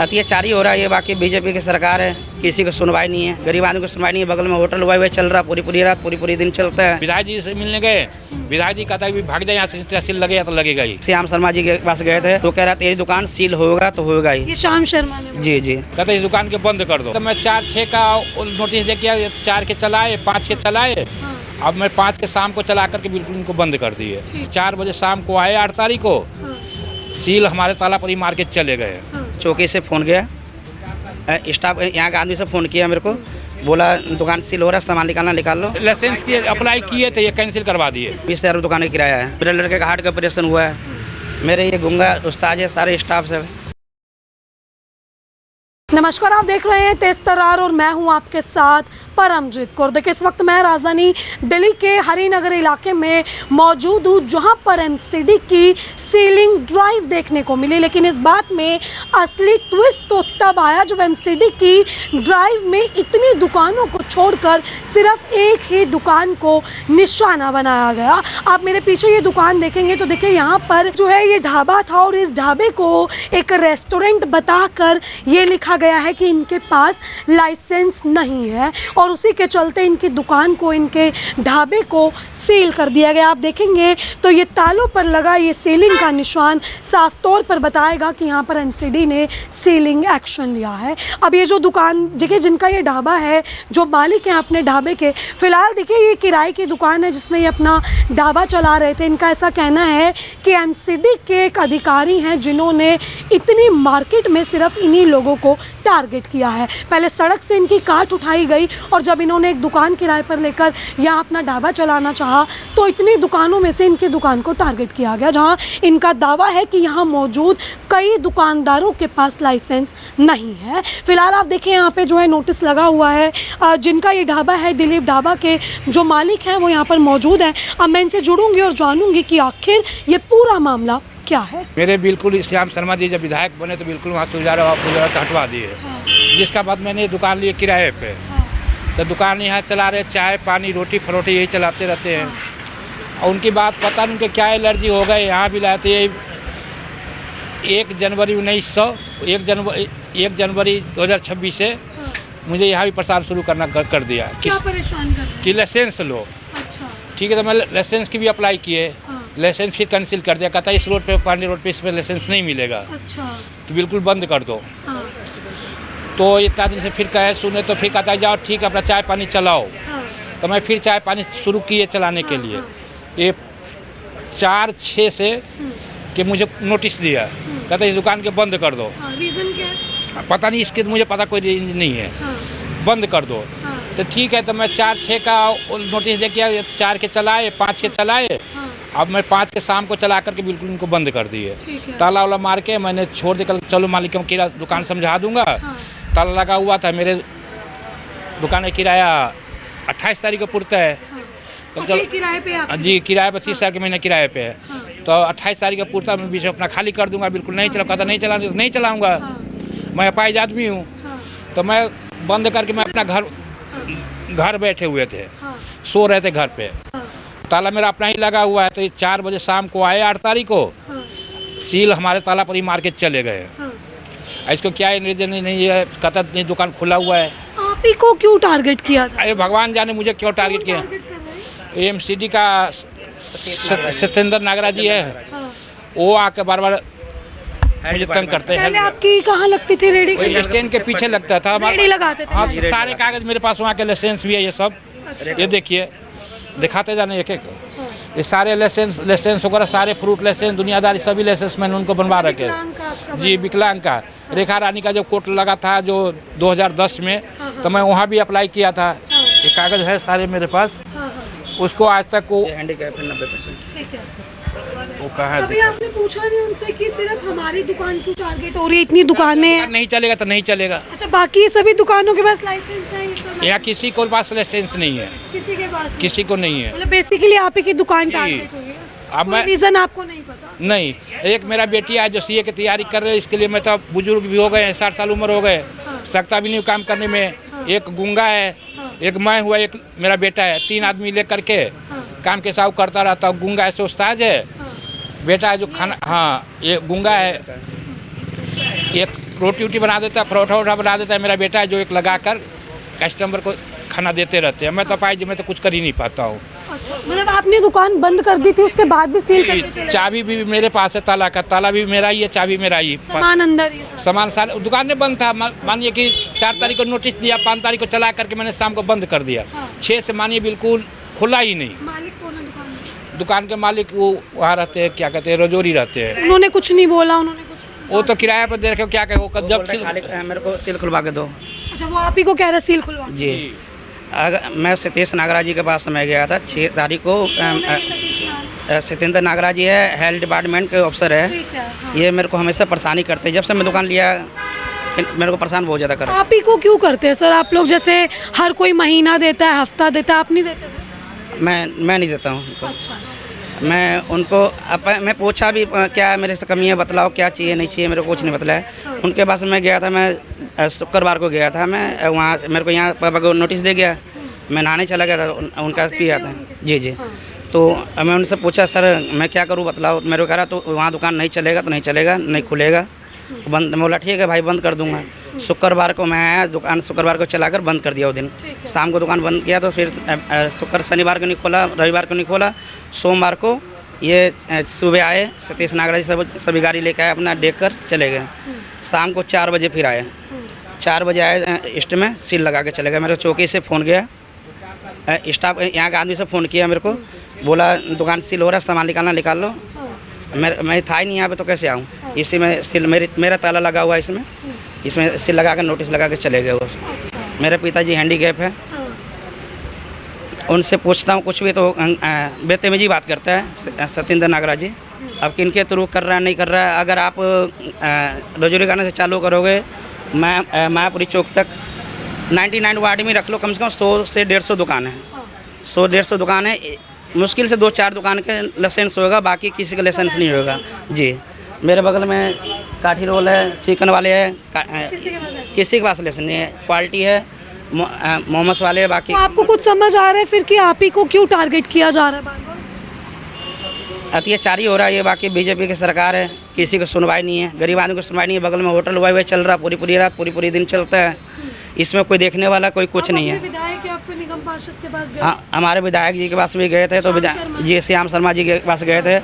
अत्याचार ही हो रहा है ये। बाकी बीजेपी की सरकार है, किसी को सुनवाई नहीं है, गरीब आदमी को सुनवाई नहीं है। बगल में होटल हुआ चल रहा, पूरी रात पूरी दिन चलता है। विधायक जी से मिलने गए, विधायक जी कहता है भाग जाए यहाँ से, तहसील लगेगा तो लगेगा ही। श्याम शर्मा जी के पास गए थे तो कह रहा था ये दुकान सील होगा तो होगा ही। ये श्याम शर्मा ने जी जी कहते इस दुकान के बंद कर दो। तो मैं 4-6 का नोटिस दे के 4 के चलाए, 5 के चलाए। अब मैं 5 के शाम को चला करके बिल्कुल उनको बंद कर दिए। 4 बजे शाम को आए 8 तारीख को, सील हमारे ताला पर ही मार के चले गए। चौकी से फ़ोन गया, स्टाफ यहाँ का आदमी से फ़ोन किया मेरे को, बोला दुकान सील हो रहा है, सामान निकाल लो। लाइसेंस की अप्लाई किए थे, ये कैंसिल करवा दिए। 20,000 दुकान का किराया है। मेरे लड़के का हार्ट का ऑपरेशन हुआ है, मेरे ये गुंगा उस्ताद है, सारे स्टाफ से। नमस्कार, आप देख रहे हैं तेज तर्रार और मैं हूं आपके साथ परमजीत कौर। देखिए, इस वक्त मैं राजधानी दिल्ली के हरिनगर इलाके में मौजूद हूँ, जहां पर एमसीडी की सीलिंग ड्राइव देखने को मिली। लेकिन इस बात में असली ट्विस्ट तो तब आया जब एमसीडी की ड्राइव में इतनी दुकानों को छोड़कर सिर्फ एक ही दुकान को निशाना बनाया गया। आप मेरे पीछे ये दुकान देखेंगे तो देखिए, यहाँ पर जो है ये ढाबा था और इस ढाबे को एक रेस्टोरेंट बताकर ये लिखा गया है कि इनके पास लाइसेंस नहीं है, और उसी के चलते इनकी दुकान को, इनके ढाबे को सील कर दिया गया। आप देखेंगे तो ये तालों पर लगा ये सीलिंग का निशान साफ तौर पर बताएगा कि यहाँ पर एमसीडी ने सीलिंग एक्शन लिया है। अब ये जो दुकान देखिए, जिनका ये ढाबा है, जो मालिक हैं अपने ढाबे के, फिलहाल देखिए ये किराए की दुकान है जिसमें ये अपना ढाबा चला रहे थे। इनका ऐसा कहना है कि एमसीडी के एक अधिकारी हैं जिन्होंने इतनी मार्केट में सिर्फ इन्हीं लोगों को टारगेट किया है। पहले सड़क से इनकी काट उठाई गई और जब इन्होंने एक दुकान किराए पर लेकर यहाँ अपना ढाबा चलाना चाहा तो इतनी दुकानों में से इनकी दुकान को टारगेट किया गया, जहाँ इनका दावा है कि यहाँ मौजूद कई दुकानदारों के पास लाइसेंस नहीं है। फिलहाल आप देखें यहाँ पे जो है नोटिस लगा हुआ है, जिनका ये ढाबा है, दिलीप ढाबा के जो मालिक हैं वो यहाँ पर मौजूद हैं। अब मैं इनसे जुड़ूंगी और जानूंगी कि आखिर ये पूरा मामला क्या है। मेरे बिल्कुल श्याम शर्मा जी जब विधायक बने तो बिल्कुल वहाँ से उजारा हटवा दिए। जिसका बाद मैंने दुकान लिए किराए पे। तो दुकान यहाँ चला रहे, चाय पानी रोटी फरोटी यही चलाते रहते हैं। और उनकी बात पता नहीं उनके क्या एलर्जी हो गए, यहाँ भी लाते। 1 जनवरी 2026 से मुझे यहाँ भी प्रसार शुरू करना कर दिया। क्या परेशान कर कि लाइसेंस लो। अच्छा। ठीक है, तो मैं लाइसेंस की भी अप्लाई किए, लाइसेंस फिर कैंसिल कर दिया। कहता है इस रोड पे, पांडे रोड पे इस पर लाइसेंस नहीं मिलेगा। अच्छा। तो बिल्कुल बंद कर दो। तो इतना दिन से फिर कहे सुने तो फिर कहता है जाओ ठीक है अपना चाय पानी चलाओ। तो मैं फिर चाय पानी शुरू किए चलाने के लिए। ये 4-6 से कि मुझे नोटिस दिया, कहता है इस दुकान के बंद कर दो। रीज़न क्या है? पता नहीं, इसके मुझे पता कोई रीज़न नहीं है। बंद कर दो। तो ठीक है, तो मैं 4-6 का नोटिस दे के 4 के चलाए, 5 के चलाए। अब मैं 5 के शाम को चला करके बिल्कुल उनको बंद कर दिए। ताला वाला मार के मैंने छोड़ दे, कल चलो मालिक को किराया दुकान समझा दूंगा। ताला लगा हुआ था, मेरे दुकान का किराया 28 तारीख को पुरता है। अच्छा, किराए पे आप? जी, किराए पर 30 के महीने किराए पे है। तो 28 तारीख को पुरता, मैं बीच में अपना खाली कर दूंगा। बिल्कुल नहीं चला, कहता नहीं चलाने नहीं चलाऊँगा। मैं अपाहिज आदमी हूँ। तो मैं बंद करके मैं अपना घर बैठे हुए थे, सो रहे थे घर पे। ताला मेरा अपना ही लगा हुआ है। तो 4 बजे शाम को आए 8 तारीख को, सील हमारे ताला पर ही मार के चले गए। इसको क्या रीजन नहीं है, कहता नहीं दुकान खुला हुआ है। आप ही को क्यों टारगेट किया? अरे भगवान जाने मुझे क्यों टारगेट किया। एमसीडी का सत्येंद्र नागरा जी है, वो आके बार बार मुझे तंग करते हैं। पहले आपकी कहाँ लगती थी रेडी? स्टैंड के पीछे लगता था। रेडी लगाते थे। हाँ, सारे कागज मेरे पास, वहाँ के लाइसेंस भी है ये सब। ये देखिए, दिखाते जाने एक एक ये सारे लाइसेंस वगैरह, सारे फ्रूट लाइसेंस, दुनियादारी सभी लाइसेंस मैंने उनको बनवा रखे। जी, विकलांग का, रेखा रानी का जो कोर्ट लगा था जो 2010 में, तो मैं वहाँ भी अप्लाई किया था। ये कागज है सारे मेरे पास। उसको आज तक वो हैंडीकैप है 90%। ठीक है। वो कहा कभी आपने पूछा नहीं उनसे कि सिर्फ हमारी दुकान क्यों टारगेट हो रही है? इतनी दुकानें हैं। नहीं चलेगा तो नहीं चलेगा। अच्छा, बाकी सभी दुकानों के पास लाइसेंस है? यहाँ किसी को पास लाइसेंस नहीं है, किसी के पास? किसी को नहीं है। मतलब बेसिकली आप ही की दुकान टारगेट हुई है। अब मैं रीजन आपको नहीं पता? नहीं, एक मेरा बेटी है जो सीए की तैयारी कर रहे हैं। इसके लिए मैं तो बुजुर्ग भी हो गए हैं, 60 साल उम्र हो गए, सकता भी नहीं काम करने में। एक गुंगा है, एक मैं हुआ, एक मेरा बेटा है। 3 आदमी लेकर के काम के साथ करता रहता हूँ। गुंगा ऐसे उस्ताद है, बेटा है जो खाना, हाँ ये गुंगा है, एक रोटी वोटी बना देता है, परोठा वोठा बना देता है मेरा बेटा है, जो एक लगा कर कस्टमर को खाना देते रहते हैं। मैं तो पाई जी मैं तो कुछ कर ही नहीं पाता हूँ। अच्छा, मतलब आपने दुकान बंद कर दी थी, उसके बाद भी सील करके चले गए? चाबी भी मेरे पास है, ताला का ताला भी मेरा ही है, चाबी मेरा ही। सामान अंदर ही था। सामान सारे दुकान में बंद था। मानिए कि 4 तारीख को नोटिस दिया, 5 तारीख को चला करके मैंने शाम को बंद कर दिया। 6 से मानिए बिल्कुल खुला ही नहीं। मालिक कौन है दुकान का? दुकान के मालिक वो वहाँ रहते हैं, क्या कहते हैं, रजौरी रहते हैं। उन्होंने कुछ नहीं बोला? उन्होंने कुछ, वो तो किराया पर देखे क्या कहे, जब मेरे को सील खुलवा के दो। अच्छा, वो आप ही को कह रहे सील खुलवा? जी, अगर मैं सतीश नागराज जी के पास मैं गया था 6 तारीख को। सत्येंद्र नागराज जी है, हेल्थ डिपार्टमेंट के ऑफिसर है। ठीक है, हाँ। ये मेरे को हमेशा परेशानी करते हैं। जब से मैं दुकान लिया मेरे को परेशान बहुत ज़्यादा कर रहा है। आप ही को क्यों करते हैं सर? आप लोग जैसे हर कोई महीना देता है, हफ्ता देता है, आप नहीं देते? मैं नहीं देता हूँ उनको। अच्छा, मैं उनको मैं पूछा भी क्या मेरे से कमी है, बतलाओ क्या चाहिए नहीं चाहिए, मेरे को कुछ नहीं बतलाया। उनके पास मैं गया था, मैं शुक्रवार को गया था। मैं वहाँ मेरे को यहाँ पापा को नोटिस दे गया, मैं नहाने चला गया था, उनका पिया था। जी जी, तो मैं उनसे पूछा सर मैं क्या करूँ बतलाओ। मेरे को कह रहा तो वहाँ दुकान नहीं चलेगा तो नहीं चलेगा, नहीं खुलेगा, बंद। मैं बोला ठीक है भाई बंद कर दूँगा। शुक्रवार को मैं आया दुकान, शुक्रवार को चलाकर बंद कर दिया वो दिन। शाम को दुकान बंद किया तो फिर शनिवार को नहीं खोला, रविवार को नहीं खोला। सोमवार को ये सुबह आए सतीश नागराज सभी गाड़ी लेकर आए, अपना देख कर चले गए। शाम को 4 बजे फिर आए। 4 बजे आए, इस्ट में सील लगा के चले गए। मेरे चौकी से फ़ोन गया, स्टाफ यहाँ के आदमी से फ़ोन किया मेरे को, बोला दुकान सील हो रहा है, सामान निकालना निकाल लो। मैं था ही नहीं यहाँ पे तो कैसे आऊँ। इसी में सील मेरा ताला लगा हुआ है, इसमें सील लगा कर नोटिस लगा के चले गए वो। मेरे पिताजी हैंडीकैप है, उनसे पूछता हूँ कुछ भी तो बेतमीजी बात करता है सत्येंद्र नागराज जी। अब किनके थ्रू कर रहा है नहीं कर रहा है। अगर आप रजौरी गाने से चालू करोगे, मायापुरी चौक तक 99 वार्ड में रख लो, कम से कम 100 से 150 दुकान है। 100-150 दुकान है, मुश्किल से 2-4 दुकान के लाइसेंस होगा, बाकी किसी का लाइसेंस नहीं होगा। जी, मेरे बगल में काठी रोल है, चिकन वाले है, किसी के पास लाइसेंस नहीं है। क्वालिटी है, मोमोस वाले है, बाकी। तो आपको कुछ समझ आ रहा है फिर कि आप ही को क्यों टारगेट किया जा रहा है बार-बार? अत्याचारी हो रहा है ये। बाकी बीजेपी की सरकार है, किसी को सुनवाई नहीं है, गरीब आदमी को सुनवाई नहीं है। बगल में होटल हुआ चल रहा, पूरी रात पूरी दिन चलता है। इसमें कोई देखने वाला कोई कुछ नहीं है। विधायक या फिर निगम पार्षद के पास गए? हाँ, हमारे विधायक जी के पास भी गए थे, तो जी श्याम शर्मा जी के पास गए थे।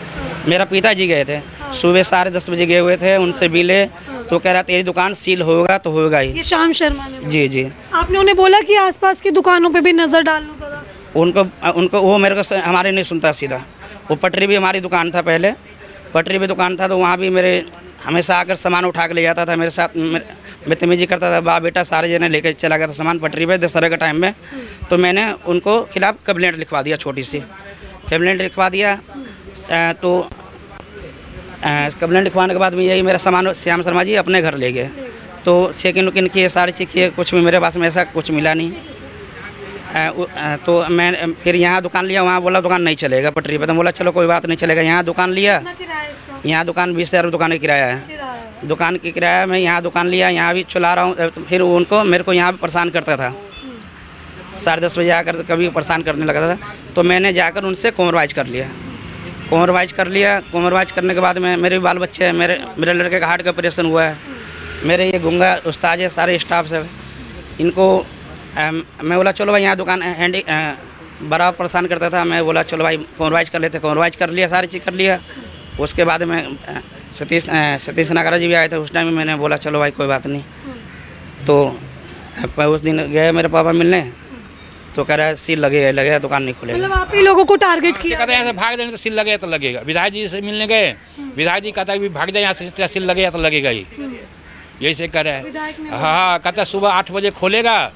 मेरा पिताजी गए थे, सुबह 10:30 बजे गए हुए थे, उनसे मिले तो कह रहा तेरी दुकान सील होगा तो होगा ही। ये श्याम शर्मा ने? जी जी। आपने उन्हें बोला कि आसपास की दुकानों पे भी नजर डाल लो जरा? उनको वो मेरे को हमारे नहीं सुनता सीधा। वो पटरी भी हमारी दुकान था, पहले पटरी भी दुकान था, तो वहाँ भी मेरे हमेशा आकर सामान उठा के ले जाता था, मेरे साथ बदतमीजी करता था। बाप बेटा सारे जने लेकर चला गया था सामान पटरी पे दशहरे के टाइम में। तो मैंने उनको खिलाफ कंप्लेंट लिखवा दिया, छोटी सी कंप्लेंट लिखवा दिया। तो कंप्लेंट लिखवाने के बाद में यही मेरा सामान श्याम शर्मा जी अपने घर ले गए। तो चेकिन वकिन किए, सारी चीज़ किए, कुछ भी मेरे पास में ऐसा कुछ मिला नहीं। तो मैं फिर यहाँ दुकान लिया, वहाँ बोला दुकान नहीं चलेगा पटरी पे। तो बोला चलो कोई बात नहीं चलेगा। यहाँ दुकान लिया, यहाँ दुकान 20,000 दुकान का किराया है। दुकान की किराया मैं यहाँ दुकान लिया, यहाँ भी चला रहा हूँ। फिर उनको मेरे को यहाँ भी परेशान करता था, 10:30 बजे आकर कभी परेशान करने लगा था। तो मैंने जाकर उनसे कॉम्प्रोमाइज़ कर लिया। कॉम्प्रोमाइज़ करने के बाद में मेरे भी बाल बच्चे हैं, मेरे लड़के का हार्ट का ऑपरेशन हुआ है, मेरे ये गुंगा उस्ताद है, सारे स्टाफ से इनको मैं बोला चलो भाई यहाँ दुकान हैंडी बड़ा परेशान करता था। मैं बोला चलो भाई कॉम्प्रोमाइज़ कर लेते, कॉम्प्रोमाइज़ कर लिया, सारी चीज़ कर लिया। उसके बाद में सतीश नागराज जी भी आए थे, उस टाइम में मैंने बोला चलो भाई कोई बात नहीं। तो उस दिन गए मेरे पापा मिलने, तो कह रहा है सील लगेगा दुकान नहीं खुलेगा। मतलब आप ही लोगों को टारगेट किया? कहते हैं ऐसे भाग देंगे तो सील लगेगा तो लगेगा। विधायक जी से मिलने गए, विधायक जी कहता है भाग जाए यहाँ से, सील लगेगा तो लगेगा ही, यही से कह रहा है। हाँ, कहता है सुबह 8 बजे खोलेगा,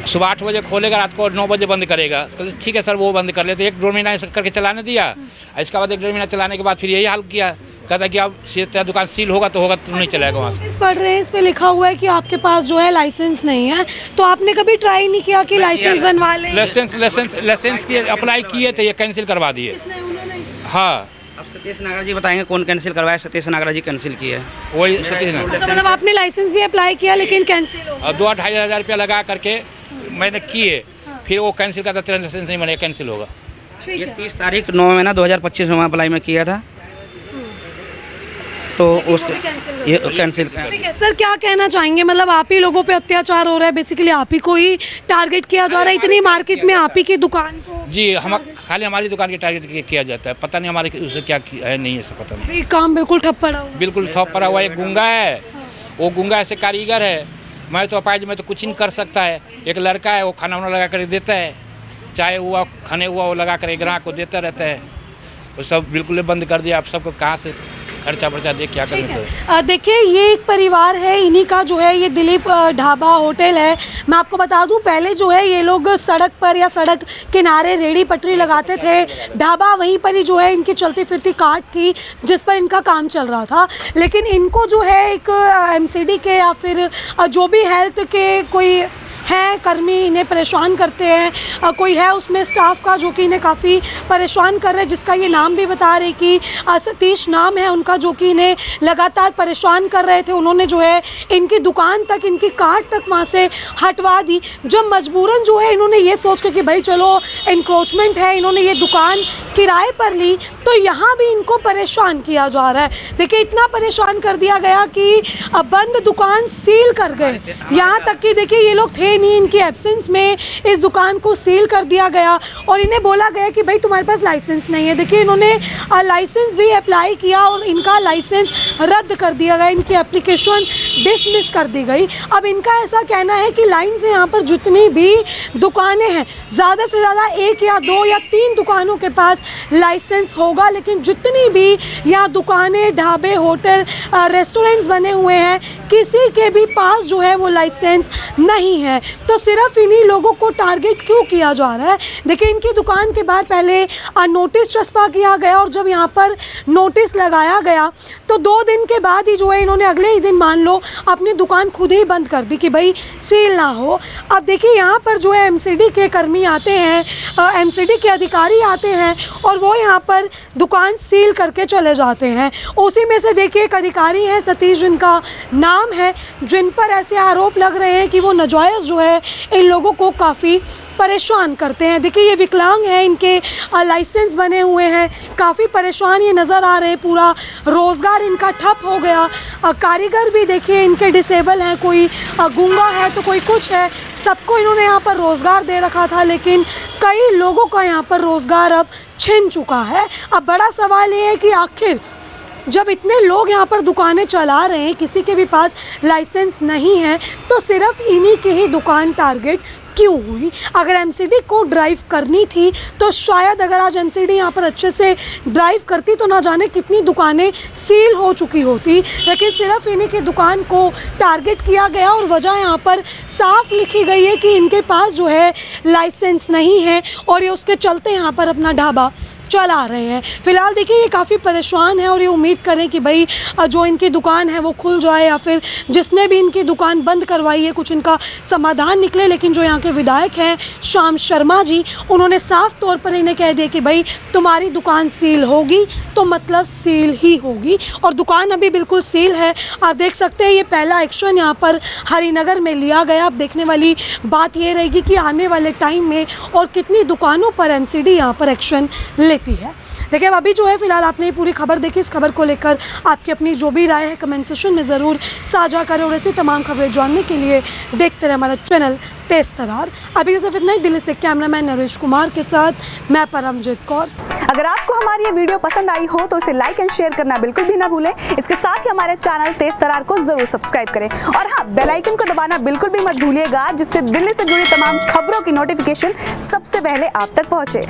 सुबह 8 बजे खोलेगा, रात को 9 बजे बंद करेगा। तो ठीक है सर, वो बंद कर लेते। 1-2 महीना ऐसा करके चलाने दिया। इसके बाद 1-1.5 महीना चलाने के बाद फिर यही हाल किया। कहता कि अब दुकान सील होगा तो नहीं चलेगा वहाँ से। पढ़ रहे हैं, इस पे लिखा हुआ है कि आपके पास जो है लाइसेंस नहीं है। तो आपने कभी ट्राई नहीं किया कि लाइसेंस बनवा लें? लाइसेंस की अप्लाई किए थे, ये कैंसिल करवा दिए। हाँ, अब सतीश नागराज जी बताएंगे कौन कैंसिल करवाया। सतीश नागराज जी कैंसिल किए, वही सतीश नागराज। अच्छा, मतलब आपने लाइसेंस भी अप्लाई किया लेकिन कैंसिल हो? 2-2.5 हज़ार रुपया लगा करके मैंने किए, फिर वो कैंसिल करता, तेरा लाइसेंस नहीं बनेगा, कैंसिल होगा। ये 30 तारीख 9 महीना 2025 में अप्लाई में किया था। तो उसके ये कैंसिल। ठीक है सर, क्या कहना चाहेंगे, मतलब आप ही लोगों पे अत्याचार हो रहा है, बेसिकली आप ही को ही टारगेट किया जा रहा है, इतनी मार्केट में आप ही की दुकान को? जी, हम खाली हमारी दुकान के टारगेट किया जाता है, पता नहीं हमारे उसे क्या है, नहीं है सब पता नहीं। ये काम बिल्कुल ठप पड़ा हुआ है। बिल्कुल ठप पड़ा हुआ। एक गूंगा है, वो गूंगा ऐसे कारीगर है, मैं तो अपाहिज में तो कुछ नहीं कर सकता है। एक लड़का है, वो खाना वाना लगा कर देता है, चाय हुआ खाने हुआ वो लगा कर ग्राहक को देता रहता है। वो सब बिल्कुल बंद कर दिया। आप सबको कहाँ से खर्चा वर्चा दे क्या करेंगे? देखिए, ये एक परिवार है, इन्हीं का जो है ये दिलीप ढाबा होटल है। मैं आपको बता दूं, पहले जो है ये लोग सड़क पर या सड़क किनारे रेड़ी पटरी लगाते थे। ढाबा वहीं पर ही जो है इनकी चलती फिरती कार्ट थी जिस पर इनका काम चल रहा था। लेकिन इनको जो है एक एमसीडी के या फिर जो भी हेल्थ के कोई हैं कर्मी इन्हें परेशान करते हैं। कोई है उसमें स्टाफ का जो कि इन्हें काफ़ी परेशान कर रहे हैं, जिसका ये नाम भी बता रहे कि सतीश नाम है उनका, जो कि इन्हें लगातार परेशान कर रहे थे। उन्होंने जो है इनकी दुकान तक, इनकी कार्ट तक वहाँ से हटवा दी। जब मजबूरन जो है इन्होंने ये सोच कर कि भाई चलो इंक्रोचमेंट है, इन्होंने ये दुकान किराए पर ली, तो यहाँ भी इनको परेशान किया जा रहा है। देखिए, इतना परेशान कर दिया गया कि बंद दुकान सील कर गए। यहाँ तक कि देखिए ये लोग थे नहीं, इनकी एब्सेंस में इस दुकान को सील कर दिया गया और इन्हें बोला गया कि भाई तुम्हारे पास लाइसेंस नहीं है। देखिए, इन्होंने लाइसेंस भी अप्लाई किया और इनका लाइसेंस रद्द कर दिया गया, इनकी एप्लीकेशन डिसमिस कर दी गई। अब इनका ऐसा कहना है कि लाइन से यहाँ पर जितनी भी दुकानें हैं, ज़्यादा से ज़्यादा 1 या 2 या 3 दुकानों के पास लाइसेंस होगा, लेकिन जितनी भी यहाँ दुकानें, ढाबे, होटल, रेस्टोरेंट्स बने हुए हैं, किसी के भी पास जो है वो लाइसेंस नहीं है। तो सिर्फ इन्हीं लोगों को टारगेट क्यों किया जा रहा है? देखिए, इनकी दुकान के बाहर पहले नोटिस चस्पा किया गया और जब यहाँ पर नोटिस लगाया गया तो 2 दिन के बाद ही जो है इन्होंने अगले ही दिन मान लो अपनी दुकान खुद ही बंद कर दी कि भाई सील ना हो। अब देखिए, यहाँ पर जो है एमसीडी के कर्मी आते हैं, एमसीडी के अधिकारी आते हैं और वो यहाँ पर दुकान सील करके चले जाते हैं। उसी में से देखिए एक अधिकारी हैं, सतीश जिनका नाम है, जिन पर ऐसे आरोप लग रहे हैं कि वो नाजायज़ जो है इन लोगों को काफ़ी परेशान करते हैं। देखिए, ये विकलांग हैं, इनके लाइसेंस बने हुए हैं, काफ़ी परेशान ये नज़र आ रहे हैं, पूरा रोज़गार इनका ठप हो गया। कारीगर भी देखिए इनके डिसेबल हैं, कोई गूंगा है तो कोई कुछ है, सबको इन्होंने यहाँ पर रोज़गार दे रखा था, लेकिन कई लोगों का यहाँ पर रोज़गार अब छिन चुका है। अब बड़ा सवाल ये है कि आखिर जब इतने लोग यहाँ पर दुकानें चला रहे हैं, किसी के भी पास लाइसेंस नहीं है, तो सिर्फ इन्हीं की ही दुकान टारगेट क्यों हुई? अगर एमसीडी को ड्राइव करनी थी तो शायद अगर आज एमसीडी यहाँ पर अच्छे से ड्राइव करती तो ना जाने कितनी दुकानें सील हो चुकी होती, लेकिन सिर्फ इन्हीं की दुकान को टारगेट किया गया और वजह यहाँ पर साफ लिखी गई है कि इनके पास जो है लाइसेंस नहीं है और ये उसके चलते यहाँ पर अपना ढाबा चला रहे हैं। फिलहाल देखिए, ये काफ़ी परेशान है और ये उम्मीद करें कि भाई जो इनकी दुकान है वो खुल जाए या फिर जिसने भी इनकी दुकान बंद करवाई है कुछ इनका समाधान निकले। लेकिन जो यहाँ के विधायक हैं श्याम शर्मा जी, उन्होंने साफ तौर पर इन्हें कह दिया कि भाई तुम्हारी दुकान सील होगी तो मतलब सील ही होगी, और दुकान अभी बिल्कुल सील है। आप देख सकते हैं ये पहला एक्शन यहाँ पर हरिनगर में लिया गया। अब देखने वाली बात ये रहेगी कि आने वाले टाइम में और कितनी दुकानों पर एमसीडी यहाँ पर एक्शन लेती है। देखिए, अब अभी जो है फिलहाल आपने ये पूरी खबर देखी। इस खबर को लेकर आपकी अपनी जो भी राय है कमेंट सेक्शन में ज़रूर साझा करें और ऐसी तमाम खबरें जानने के लिए देखते रहे हमारा चैनल तेज तरार। अभी सिर्फ इतना ही। दिल्ली से कैमरामैन नरेश कुमार के साथ मैं परमजीत कौर। अगर आपको हमारी ये वीडियो पसंद आई हो तो इसे लाइक एंड शेयर करना बिल्कुल भी ना भूलें। इसके साथ ही हमारे चैनल तेज तरार को जरूर सब्सक्राइब करें और हाँ, बेल आइकन को दबाना बिल्कुल भी मत भूलिएगा, जिससे दिल्ली से जुड़ी तमाम खबरों की नोटिफिकेशन सबसे पहले आप तक पहुंचे।